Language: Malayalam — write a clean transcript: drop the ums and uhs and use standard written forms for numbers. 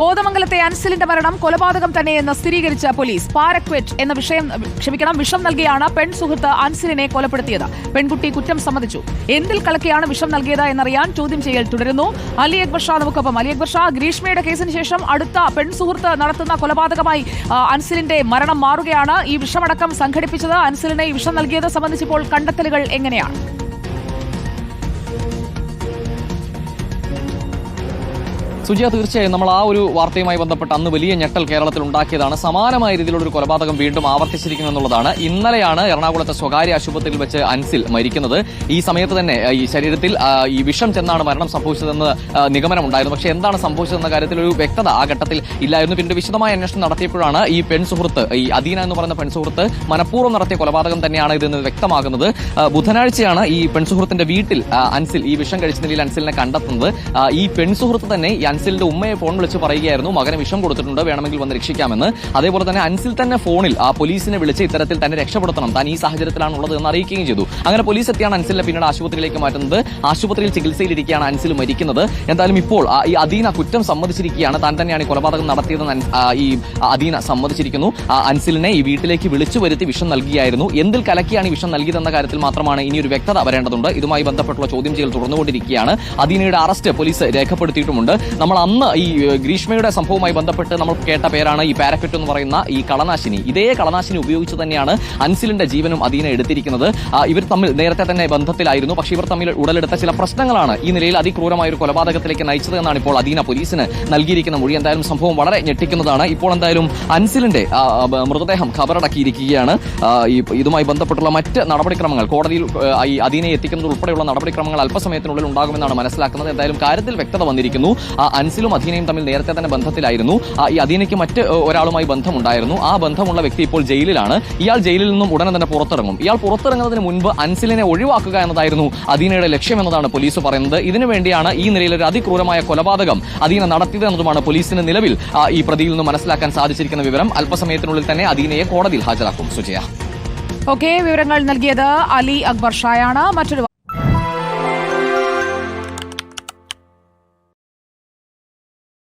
കോതമംഗലത്തെ അൻസിലിന്റെ മരണം കൊലപാതകം തന്നെയെന്ന് സ്ഥിരീകരിച്ച പോലീസ്. പാരക്വറ്റ് എന്ന വിഷം നൽകിയാണ് പെൺസുഹൃത്ത് അൻസിലിനെ കൊലപ്പെടുത്തിയത്. പെൺകുട്ടി കുറ്റം സമ്മതിച്ചു. എന്തിൽ കലക്കിയാണ് വിഷം നൽകിയത് എന്നറിയാൻ ചോദ്യം ചെയ്യൽ തുടരുന്നു. അലി അക്ബർ ഷാ നമുക്കൊപ്പം. അലി അക്ബർ ഷാ, ഗ്രീഷ്മയുടെ കേസിന് ശേഷം അടുത്ത പെൺസുഹൃത്ത് നടത്തുന്ന കൊലപാതകമായി അൻസിലിന്റെ മരണം മാറുകയാണ്. ഈ വിഷമടക്കം സംഘടിപ്പിച്ചത്, അൻസിലിനെ ഈ വിഷം നൽകിയത് സംബന്ധിച്ചിപ്പോൾ കണ്ടെത്തലുകൾ എങ്ങനെയാണ്? സുജിയ, തീർച്ചയായും നമ്മൾ ആ ഒരു വാർത്തയുമായി ബന്ധപ്പെട്ട് അന്ന് വലിയ ഞെട്ടൽ കേരളത്തിൽ ഉണ്ടാക്കിയതാണ്. സമാനമായ രീതിയിലുള്ള കൊലപാതകം വീണ്ടും ആവർത്തിച്ചിരിക്കുന്നു എന്നുള്ളതാണ്. ഇന്നലെയാണ് എറണാകുളത്തെ സ്വകാര്യ ആശുപത്രിയിൽ വെച്ച് അൻസിൽ മരിക്കുന്നത്. ഈ സമയത്ത് തന്നെ ഈ ശരീരത്തിൽ ഈ വിഷം ചെന്നാണ് മരണം സംഭവിച്ചതെന്ന് നിഗമനമുണ്ടായിരുന്നു. പക്ഷേ എന്താണ് സംഭവിച്ചതെന്ന കാര്യത്തിൽ ഒരു വ്യക്തത ആ ഘട്ടത്തിൽ ഇല്ലായിരുന്നു. പിന്നീട് വിശദമായ അന്വേഷണം നടത്തിയപ്പോഴാണ് ഈ പെൺസുഹൃത്ത്, ഈ അദീന എന്ന് പറയുന്ന പെൺസുഹൃത്ത് മനഃപൂർവ്വം നടത്തിയ കൊലപാതകം തന്നെയാണ് ഇതെന്ന് വ്യക്തമാകുന്നത്. ബുധനാഴ്ചയാണ് ഈ പെൺസുഹൃത്തിന്റെ വീട്ടിൽ അൻസിൽ ഈ വിഷം കഴിച്ച നിലയിൽ അൻസിലിനെ കണ്ടെത്തുന്നത്. ഈ പെൺസുഹൃത്ത് തന്നെ ഈ അൻസിലിന്റെ ഉമ്മയെ ഫോൺ വിളിച്ച് പറയുകയായിരുന്നു, മകനെ വിഷം കൊടുത്തിട്ടുണ്ട്, വേണമെങ്കിൽ വന്ന് രക്ഷിക്കാമെന്ന്. അതേപോലെ തന്നെ അൻസിൽ തന്നെ ഫോണിൽ പോലീസിനെ വിളിച്ച് ഇത്തരത്തിൽ തന്നെ രക്ഷപ്പെടുത്തണം, താൻ ഈ സാഹചര്യത്തിലാണുള്ളത് എന്ന് അറിയിക്കുകയും ചെയ്തു. അങ്ങനെ പോലീസ് എത്തിയാണ് അൻസിലിനെ പിന്നീട് ആശുപത്രിയിലേക്ക് മാറ്റുന്നത്. ആശുപത്രിയിൽ ചികിത്സയിലിരിക്കുകയാണ് അൻസിൽ മരിക്കുന്നത്. എന്തായാലും ഇപ്പോൾ ഈ അദീന കുറ്റം സമ്മതിച്ചിരിക്കുകയാണ്. താൻ തന്നെയാണ് ഈ കൊലപാതകം നടത്തിയതെന്ന് ഈ അദീന സമ്മതിച്ചിരിക്കുന്നു. അൻസിലിനെ ഈ വീട്ടിലേക്ക് വിളിച്ചു വരുത്തി വിഷം നൽകിയായിരുന്നു. എന്തിൽ കലക്കിയാണ് ഈ വിഷം നൽകിയതെന്ന കാര്യത്തിൽ മാത്രമാണ് ഇനി ഒരു വ്യക്തത വരേണ്ടതുണ്ട്. ഇതുമായി ബന്ധപ്പെട്ടുള്ള ചോദ്യം ചെയ്യൽ തുടർന്നുകൊണ്ടിരിക്കുകയാണ്. അദീനയുടെ അറസ്റ്റ് പോലീസ് രേഖപ്പെടുത്തിയിട്ടുമുണ്ട്. നമ്മൾ അന്ന് ഈ ഗ്രീഷ്മയുടെ സംഭവവുമായി ബന്ധപ്പെട്ട് നമ്മൾ കേട്ട പേരാണ് ഈ പാരക്വറ്റ് എന്ന് പറയുന്ന ഈ കളനാശിനി. ഇതേ കളനാശിനി ഉപയോഗിച്ച് തന്നെയാണ് അൻസിലിന്റെ ജീവനും അദീന എടുത്തിരിക്കുന്നത്. ഇവർ തമ്മിൽ നേരത്തെ തന്നെ ബന്ധത്തിലായിരുന്നു. പക്ഷേ ഇവർ തമ്മിൽ ഉടലെടുത്ത ചില പ്രശ്നങ്ങളാണ് ഈ നിലയിൽ അതിക്രൂരമായ ഒരു കൊലപാതകത്തിലേക്ക് നയിച്ചത് എന്നാണ് ഇപ്പോൾ അദീന പോലീസിന് നൽകിയിരിക്കുന്ന മൊഴി. എന്തായാലും സംഭവം വളരെ ഞെട്ടിക്കുന്നതാണ്. ഇപ്പോൾ എന്തായാലും അൻസിലിന്റെ മൃതദേഹം ഖബറടക്കിയിരിക്കുകയാണ്. ഇതുമായി ബന്ധപ്പെട്ടുള്ള മറ്റ് നടപടിക്രമങ്ങൾ കോടതിയിൽ ഈ അദീനയെ എത്തിക്കുന്നത് ഉൾപ്പെടെയുള്ള നടപടിക്രമങ്ങൾ അല്പസമയത്തിനുള്ളിൽ ഉണ്ടാകുമെന്നാണ് മനസ്സിലാക്കുന്നത്. എന്തായാലും കാര്യത്തിൽ വ്യക്തത വന്നിരിക്കുന്നു. അൻസിലും അദീനയും തമ്മിൽ നേരത്തെ തന്നെ ബന്ധത്തിലായിരുന്നു. ഈ അദീനയ്ക്ക് മറ്റ് ഒരാളുമായി ബന്ധമുണ്ടായിരുന്നു. ആ ബന്ധമുള്ള വ്യക്തി ഇപ്പോൾ ജയിലിലാണ്. ഇയാൾ ജയിലിൽ നിന്നും ഉടനെ തന്നെ പുറത്തിറങ്ങും. ഇയാൾ പുറത്തിറങ്ങുന്നതിന് മുൻപ് അൻസിലിനെ ഒഴിവാക്കുക എന്നതായിരുന്നു അദീനയുടെ ലക്ഷ്യമെന്നതാണ് പോലീസ് പറയുന്നത്. ഇതിനുവേണ്ടിയാണ് ഈ നിലയിലൊരു അതിക്രൂരമായ കൊലപാതകം അദീന നടത്തിയത് എന്നതുമാണ് പോലീസിന് നിലവിൽ ഈ പ്രതിയിൽ നിന്ന് മനസ്സിലാക്കാൻ സാധിച്ചിരിക്കുന്ന വിവരം. അല്പസമയത്തിനുള്ളിൽ തന്നെ അദീനയെ കോടതിയിൽ ഹാജരാക്കും. സുജയ, വിവരങ്ങൾ നൽകിയത് അലി അക്ബർ ഷായാണ്. മറ്റൊരു